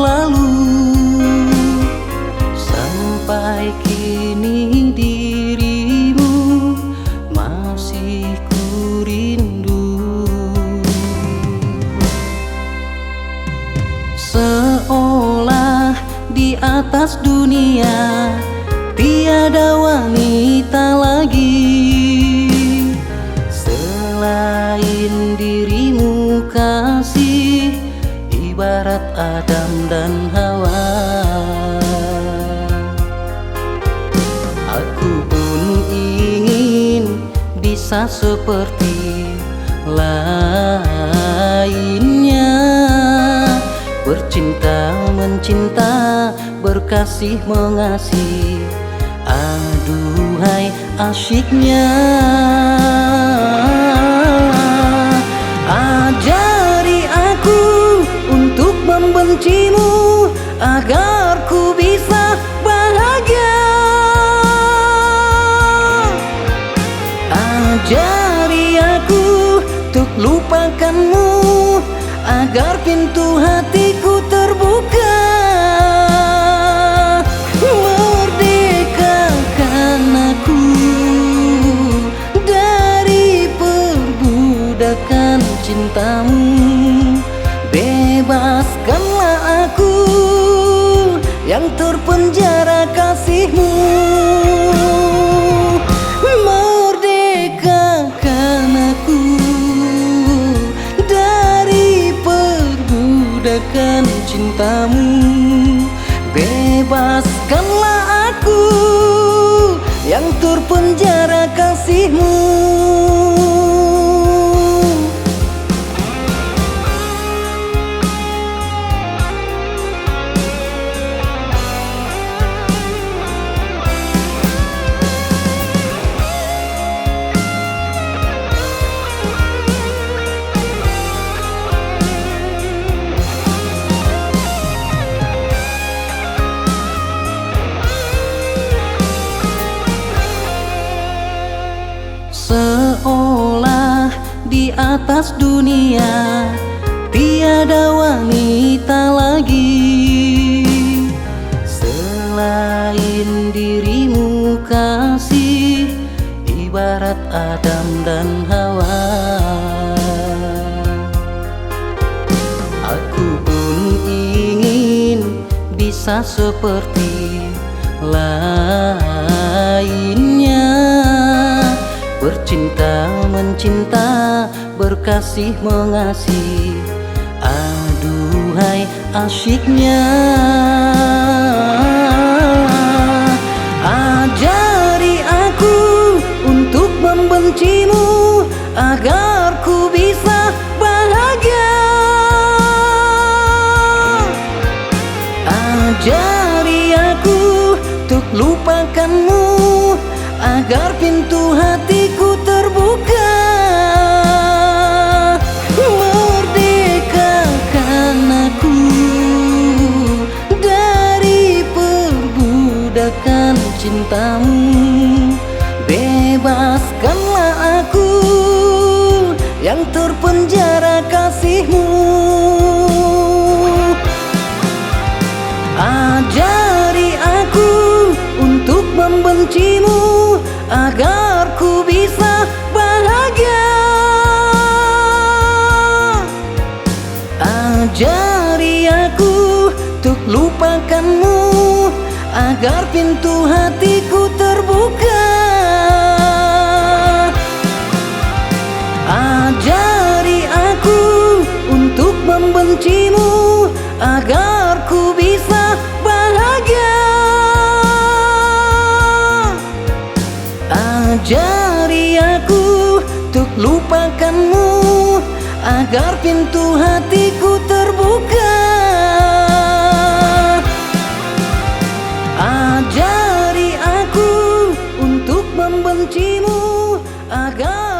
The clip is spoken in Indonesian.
berlalu, sampai kini dirimu masih ku rindu. Seolah di atas dunia tiada wanita lagi selain dirimu kasih, ibarat Adam dan Hawa. Aku pun ingin bisa seperti lainnya, bercinta mencinta, berkasih mengasihi. Aduhai asyiknya, ajari aku untuk membencimu agar ku bisa bahagia. Ajari aku untuk lupakanmu agar pintu hatiku terbuka. Merdekakan aku dari perbudakan cintamu, bebaskanlah aku yang terpenjara kasihmu. Merdekakan aku dari perbudakan cintamu, bebaskanlah aku yang terpenjara kasihmu. Seolah di atas dunia tiada wanita lagi selain dirimu kasih, ibarat Adam dan Hawa. Aku pun ingin bisa seperti lainnya, bercinta mencinta, berkasih mengasihi. Aduhai asyiknya, ajari aku untuk membencimu agar ku bisa bahagia. Ajari aku untuk lupakanmu agar pintu hatiku terbuka. Merdekakan aku dari perbudakan cintamu, bebaskanlah aku yang terpenjara kasihmu. Ajari aku untuk membencimu agar ku bisa bahagia. Ajari aku untuk lupakanmu agar pintu hatiku terbuka. Ajari aku untuk membencimu agar ku bisa bahagia. Ajari aku untuk lupakanmu agar pintu hatiku terbuka. Ajari aku untuk membencimu agar